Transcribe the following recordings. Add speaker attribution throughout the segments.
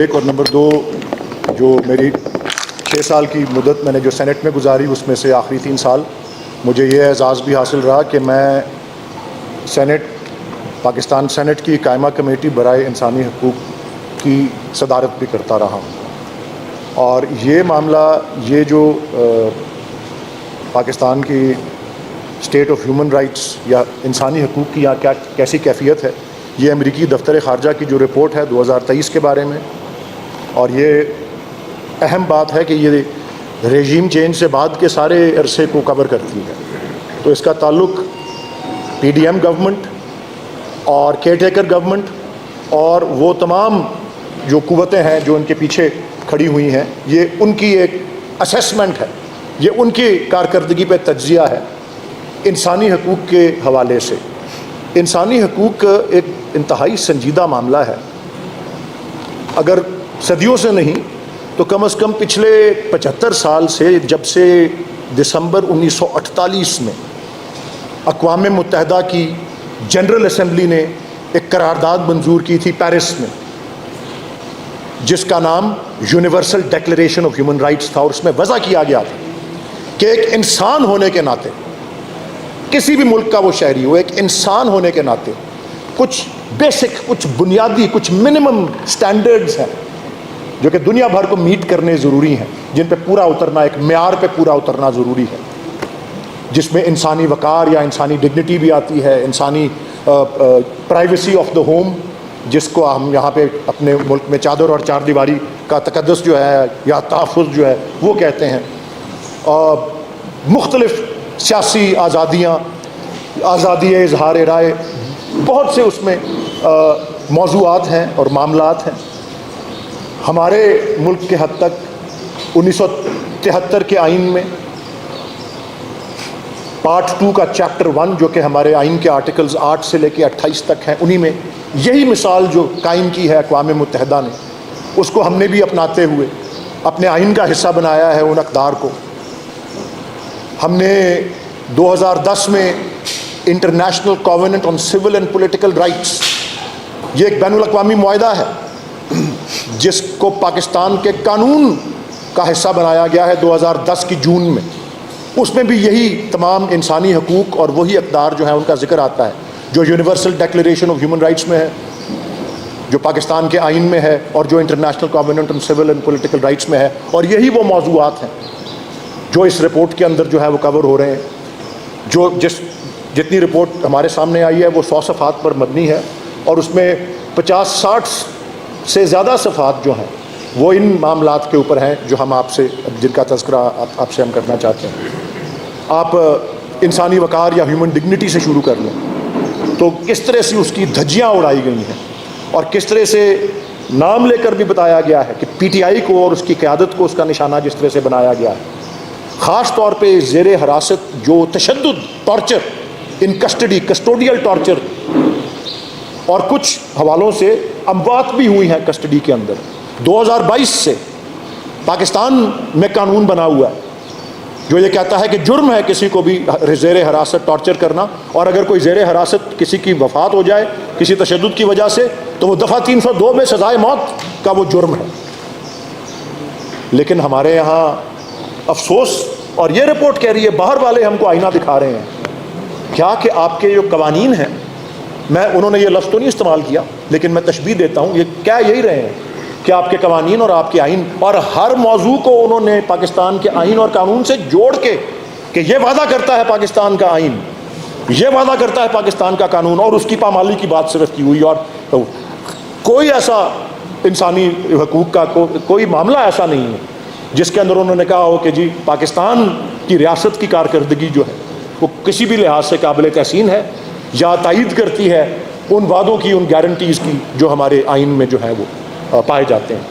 Speaker 1: ایک اور نمبر دو، جو میری 6 سال کی مدت میں نے جو سینٹ میں گزاری، اس میں سے آخری 3 سال مجھے یہ اعزاز بھی حاصل رہا کہ میں پاکستان سینٹ کی قائمہ کمیٹی برائے انسانی حقوق کی صدارت بھی کرتا رہا ہوں۔ اور یہ معاملہ، یہ جو پاکستان کی اسٹیٹ آف ہیومن رائٹس یا انسانی حقوق کی یہاں کیسی کیفیت ہے، یہ امریکی دفتر خارجہ کی جو رپورٹ ہے 2023 کے بارے میں، اور یہ اہم بات ہے کہ یہ ریجیم چینج سے بعد کے سارے عرصے کو کور کرتی ہے۔ تو اس کا تعلق پی ڈی ایم گورنمنٹ اور کیئر ٹیکر گورنمنٹ اور وہ تمام جو قوتیں ہیں جو ان کے پیچھے کھڑی ہوئی ہیں، یہ ان کی ایک اسیسمنٹ ہے، یہ ان کی کارکردگی پہ تجزیہ ہے انسانی حقوق کے حوالے سے۔ انسانی حقوق ایک انتہائی سنجیدہ معاملہ ہے۔ اگر صدیوں سے نہیں تو کم از کم پچھلے 75 سال سے، جب سے دسمبر 1948 میں اقوام متحدہ کی جنرل اسمبلی نے ایک قرارداد منظور کی تھی پیرس میں، جس کا نام universal declaration of human rights تھا، اور اس میں وضع کیا گیا تھا کہ ایک انسان ہونے کے ناطے، کسی بھی ملک کا وہ شہری ہو، ایک انسان ہونے کے ناطے کچھ بیسک، کچھ بنیادی، کچھ منیمم سٹینڈرڈز ہیں جو کہ دنیا بھر کو میٹ کرنے ضروری ہیں، جن پہ پورا اترنا، ایک معیار پہ پورا اترنا ضروری ہے، جس میں انسانی وقار یا انسانی ڈگنیٹی بھی آتی ہے، انسانی پرائیویسی آف دا ہوم، جس کو ہم یہاں پہ اپنے ملک میں چادر اور چار دیواری کا تقدس جو ہے یا تحفظ جو ہے وہ کہتے ہیں، مختلف سیاسی آزادیاں، آزادی اظہار رائے، بہت سے اس میں موضوعات ہیں اور معاملات ہیں۔ ہمارے ملک کے حد تک 1973 کے آئین میں پارٹ 2 کا چیپٹر 1، جو کہ ہمارے آئین کے آرٹیکلز 8 سے لے کے 28 تک ہیں، انہی میں یہی مثال جو قائم کی ہے اقوام متحدہ نے، اس کو ہم نے بھی اپناتے ہوئے اپنے آئین کا حصہ بنایا ہے۔ ان اقدار کو ہم نے 2010 میں international covenant on civil and political rights, یہ ایک بین الاقوامی معاہدہ ہے جس کو پاکستان کے قانون کا حصہ بنایا گیا ہے 2010 کی جون میں، اس میں بھی یہی تمام انسانی حقوق اور وہی اقدار جو ہیں ان کا ذکر آتا ہے، جو universal declaration of human rights میں ہے، جو پاکستان کے آئین میں ہے، اور جو international covenant on civil and political rights میں ہے، اور یہی وہ موضوعات ہیں جو اس رپورٹ کے اندر جو ہے وہ کور ہو رہے ہیں۔ جتنی رپورٹ ہمارے سامنے آئی ہے وہ 100 صفحات پر مبنی ہے، اور اس میں 50-60 سے زیادہ صفحات جو ہیں وہ ان معاملات کے اوپر ہیں جو ہم آپ سے، جن کا تذکرہ آپ سے ہم کرنا چاہتے ہیں۔ آپ انسانی وقار یا ہیومن ڈگنیٹی سے شروع کر لیں تو کس طرح سے اس کی دھجیاں اڑائی گئی ہیں، اور کس طرح سے نام لے کر بھی بتایا گیا ہے کہ پی ٹی آئی کو اور اس کی قیادت کو اس کا نشانہ جس طرح سے بنایا گیا ہے، خاص طور پہ زیر حراست جو تشدد، ٹارچر ان کسٹڈی، کسٹوڈیل ٹارچر، اور کچھ حوالوں سے اموات بھی ہوئی ہیں کسٹڈی کے اندر۔ 2022 سے پاکستان میں قانون بنا ہوا ہے جو یہ کہتا ہے کہ جرم ہے کسی کو بھی زیر حراست ٹارچر کرنا، اور اگر کوئی زیر حراست کسی کی وفات ہو جائے کسی تشدد کی وجہ سے تو وہ دفعہ 302 میں سزائے موت کا وہ جرم ہے۔ لیکن ہمارے یہاں افسوس، اور یہ رپورٹ کہہ رہی ہے، باہر والے ہم کو آئینہ دکھا رہے ہیں کیا کہ آپ کے جو قوانین ہیں، انہوں نے یہ لفظ تو نہیں استعمال کیا لیکن میں تشبیہ دیتا ہوں، یہ کیا یہی رہے ہیں کہ آپ کے قوانین اور آپ کے آئین، اور ہر موضوع کو انہوں نے پاکستان کے آئین اور قانون سے جوڑ کے کہ یہ وعدہ کرتا ہے پاکستان کا آئین، یہ وعدہ کرتا ہے پاکستان کا قانون، اور اس کی پامالی کی بات صرف کی ہوئی، اور کوئی ایسا انسانی حقوق کا کوئی معاملہ ایسا نہیں ہے جس کے اندر انہوں نے کہا ہو کہ جی پاکستان کی ریاست کی کارکردگی جو ہے وہ کسی بھی لحاظ سے قابل تحسین ہے یا تائید کرتی ہے ان وعدوں کی، ان گارنٹیز کی جو ہمارے آئین میں جو ہے وہ پائے جاتے ہیں۔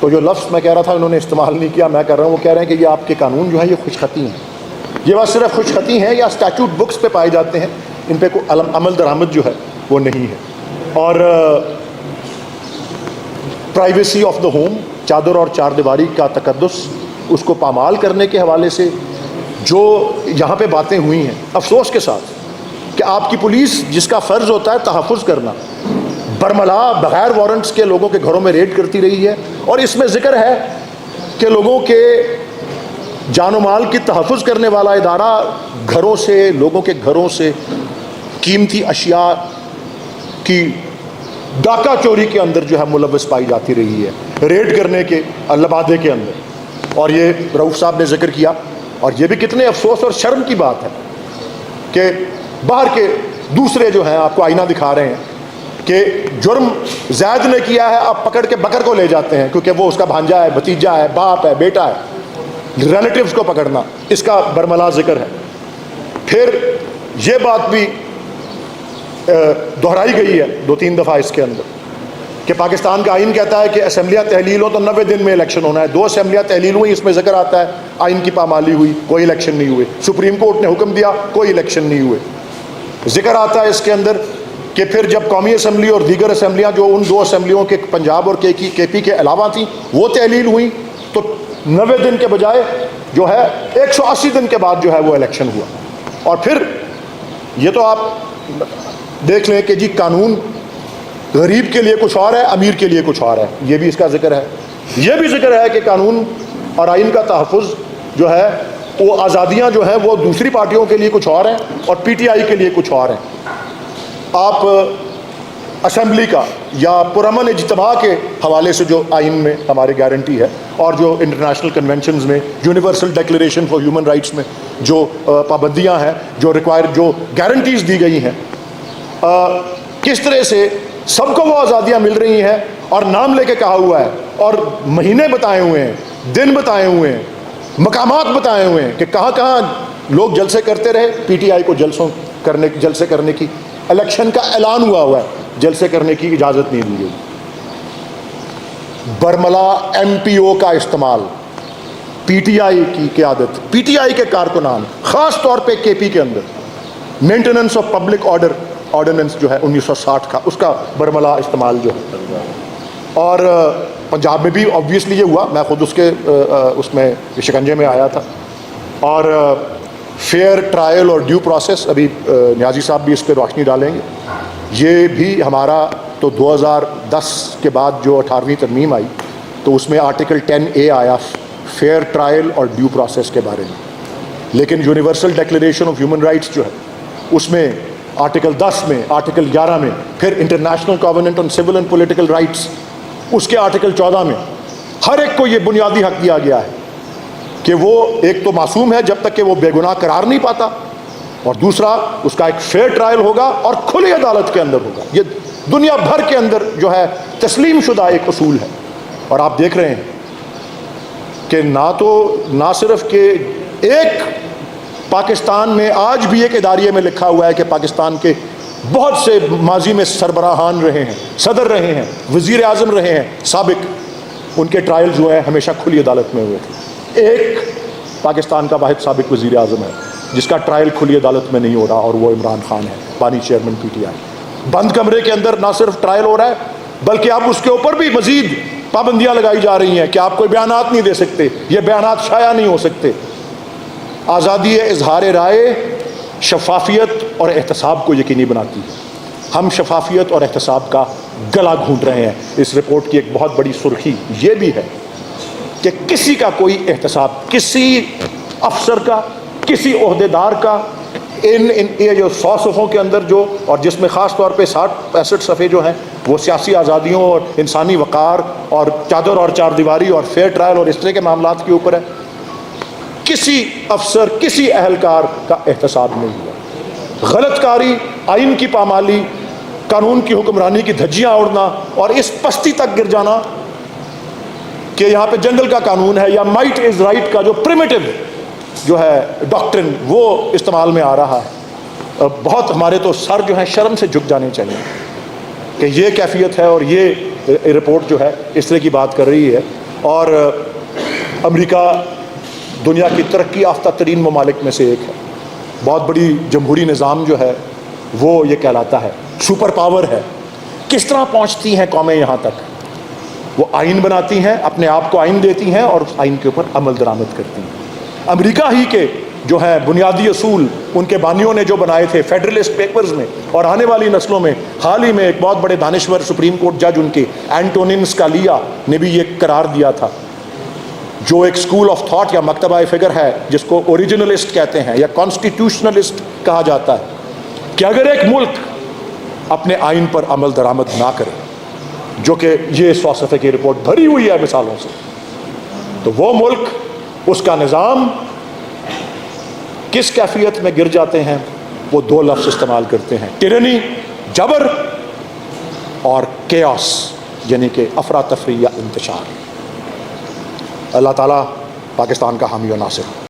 Speaker 1: تو جو لفظ میں کہہ رہا تھا انہوں نے استعمال نہیں کیا، میں کہہ رہا ہوں، وہ کہہ رہے ہیں کہ یہ آپ کے قانون جو ہیں یہ خوش خطی ہیں۔ یہ بات صرف خوش خطی ہیں یا اسٹیچوٹ بکس پہ پائے جاتے ہیں، ان پہ کوئی عمل درآمد جو ہے وہ نہیں ہے۔ اور پرائیویسی آف دا ہوم، چادر اور چار دیواری کا تقدس، اس کو پامال کرنے کے حوالے سے جو یہاں پہ باتیں ہوئی ہیں، افسوس کے ساتھ کہ آپ کی پولیس جس کا فرض ہوتا ہے تحفظ کرنا، برملا بغیر وارنٹس کے لوگوں کے گھروں میں ریڈ کرتی رہی ہے، اور اس میں ذکر ہے کہ لوگوں کے جان و مال کی تحفظ کرنے والا ادارہ گھروں سے، لوگوں کے گھروں سے قیمتی اشیاء کی ڈاکہ چوری کے اندر جو ہے ملوث پائی جاتی رہی ہے، ریڈ کرنے کے لبادے کے اندر۔ اور یہ رؤوف صاحب نے ذکر کیا، اور یہ بھی کتنے افسوس اور شرم کی بات ہے کہ باہر کے دوسرے جو ہیں آپ کو آئینہ دکھا رہے ہیں کہ جرم زید نے کیا ہے، آپ پکڑ کے بکر کو لے جاتے ہیں کیونکہ وہ اس کا بھانجا ہے، بھتیجا ہے، باپ ہے، بیٹا ہے، ریلیٹیوز کو پکڑنا، اس کا برملا ذکر ہے۔ پھر یہ بات بھی دہرائی گئی ہے 2-3 دفعہ اس کے اندر کہ پاکستان کا آئین کہتا ہے کہ اسمبلیاں تحلیل ہو تو 90 دن میں الیکشن ہونا ہے۔ 2 اسمبلیاں تحلیل ہوئی، اس میں ذکر آتا ہے آئین کی پامالی ہوئی، کوئی الیکشن نہیں ہوئے۔ سپریم کورٹ نے حکم دیا، کوئی الیکشن نہیں ہوئے۔ ذکر آتا ہے اس کے اندر کہ پھر جب قومی اسمبلی اور دیگر اسمبلیاں جو ان 2 اسمبلیوں کے پنجاب اور کے پی کے علاوہ تھیں وہ تحلیل ہوئیں تو 90 دن کے بجائے جو ہے 180 دن کے بعد جو ہے وہ الیکشن ہوا۔ اور پھر یہ تو آپ دیکھ لیں کہ جی قانون غریب کے لیے کچھ اور ہے، امیر کے لیے کچھ اور ہے، یہ بھی اس کا ذکر ہے۔ یہ بھی ذکر ہے کہ قانون اور آئین کا تحفظ جو ہے وہ آزادیاں جو ہیں وہ دوسری پارٹیوں کے لیے کچھ اور ہیں اور پی ٹی آئی کے لیے کچھ اور ہیں۔ آپ اسمبلی کا یا پرامن اجتماع کے حوالے سے جو آئین میں ہماری گارنٹی ہے اور جو انٹرنیشنل کنونشنز میں، universal declaration for human rights میں جو پابندیاں ہیں، جو جو گارنٹیز دی گئی ہیں، کس طرح سے سب کو وہ آزادیاں مل رہی ہیں اور نام لے کے کہا ہوا ہے اور مہینے بتائے ہوئے ہیں، دن بتائے ہوئے ہیں، مقامات بتائے ہوئے ہیں کہ کہاں کہاں لوگ جلسے کرتے رہے، پی ٹی آئی کو جلسے کرنے کی، الیکشن کا اعلان ہوا ہے، جلسے کرنے کی اجازت نہیں دی گئی۔ برملا ایم پی او کا استعمال، پی ٹی آئی کی قیادت، پی ٹی آئی کے کارکنان، خاص طور پہ کے پی کے اندر maintenance of public order ordinance جو ہے 1960 کا، اس کا برملا استعمال جو ہے، اور پنجاب میں بھی آبویسلی یہ ہوا، میں خود اس میں شکنجے میں آیا تھا۔ اور فیئر ٹرائل اور ڈیو پروسیس، ابھی نیازی صاحب بھی اس پہ روشنی ڈالیں گے، یہ بھی ہمارا تو 2010 کے بعد جو 18ویں ترمیم آئی تو اس میں آرٹیکل 10A آیا فیئر ٹرائل اور ڈیو پروسیس کے بارے میں، لیکن universal declaration of human rights جو ہے اس میں آرٹیکل 10 میں، آرٹیکل 11 میں، پھر international covenant on civil and political rights اس کے آرٹیکل 14 میں ہر ایک کو یہ بنیادی حق دیا گیا ہے کہ وہ ایک تو معصوم ہے جب تک کہ وہ بے گناہ قرار نہیں پاتا، اور دوسرا اس کا ایک فیئر ٹرائل ہوگا اور کھلی عدالت کے اندر ہوگا۔ یہ دنیا بھر کے اندر جو ہے تسلیم شدہ ایک اصول ہے، اور آپ دیکھ رہے ہیں کہ نہ صرف کہ ایک پاکستان میں آج بھی ایک اداریے میں لکھا ہوا ہے کہ پاکستان کے بہت سے ماضی میں سربراہان رہے ہیں، صدر رہے ہیں، وزیر اعظم رہے ہیں سابق، ان کے ٹرائل جو ہے ہمیشہ کھلی عدالت میں ہوئے تھے۔ ایک پاکستان کا واحد سابق وزیر اعظم ہے جس کا ٹرائل کھلی عدالت میں نہیں ہو رہا، اور وہ عمران خان ہے، بانی چیئرمین پی ٹی آئی۔ بند کمرے کے اندر نہ صرف ٹرائل ہو رہا ہے بلکہ اب اس کے اوپر بھی مزید پابندیاں لگائی جا رہی ہیں کہ آپ کوئی بیانات نہیں دے سکتے، یہ بیانات شائع نہیں ہو سکتے۔ آزادی اظہار رائے شفافیت اور احتساب کو یقینی بناتی ہے۔ ہم شفافیت اور احتساب کا گلا گھونٹ رہے ہیں۔ اس رپورٹ کی ایک بہت بڑی سرخی یہ بھی ہے کہ کسی کا کوئی احتساب، کسی افسر کا، کسی عہدیدار کا، یہ جو 100 صفحوں کے اندر جو، اور جس میں خاص طور پہ 60-65 صفحے جو ہیں وہ سیاسی آزادیوں اور انسانی وقار اور چادر اور چار دیواری اور فیئر ٹرائل اور اس طرح کے معاملات کے اوپر ہے، کسی افسر، کسی اہلکار کا احتساب نہیں ہوا۔ غلط کاری، آئین کی پامالی، قانون کی حکمرانی کی دھجیاں اڑنا اور اس پستی تک گر جانا کہ یہاں پہ جنگل کا قانون ہے یا مائٹ از رائٹ کا جو پریمیٹو جو ہے ڈاکٹرن وہ استعمال میں آ رہا ہے۔ بہت ہمارے تو سر جو ہیں شرم سے جھک جانے چاہیے کہ یہ کیفیت ہے، اور یہ رپورٹ جو ہے اس طرح کی بات کر رہی ہے۔ اور امریکہ دنیا کی ترقی یافتہ ترین ممالک میں سے ایک ہے، بہت بڑی جمہوری نظام جو ہے وہ یہ کہلاتا ہے، سپر پاور ہے۔ کس طرح پہنچتی ہیں قومیں یہاں تک؟ وہ آئین بناتی ہیں، اپنے آپ کو آئین دیتی ہیں اور اس آئین کے اوپر عمل درآمد کرتی ہیں۔ امریکہ ہی کے جو ہیں بنیادی اصول ان کے بانیوں نے جو بنائے تھے فیڈرلسٹ پیپرز میں، اور آنے والی نسلوں میں حال ہی میں ایک بہت بڑے دانشور سپریم کورٹ جج ان کے اینٹونین اسکالیا نے بھی یہ قرار دیا تھا، جو ایک اسکول آف تھاٹ یا مکتبہ فکر ہے جس کو اوریجنلسٹ کہتے ہیں یا کانسٹیٹیوشنلسٹ کہا جاتا ہے، کہ اگر ایک ملک اپنے آئین پر عمل درآمد نہ کرے، جو کہ یہ 100 صفحے کی رپورٹ بھری ہوئی ہے مثالوں سے، تو وہ ملک، اس کا نظام کس کیفیت میں گر جاتے ہیں؟ وہ 2 لفظ استعمال کرتے ہیں، ٹرنی جبر اور کیاس یعنی کہ افراتفری یا انتشار۔ اللہ تعالیٰ پاکستان کا حامی و ناصر۔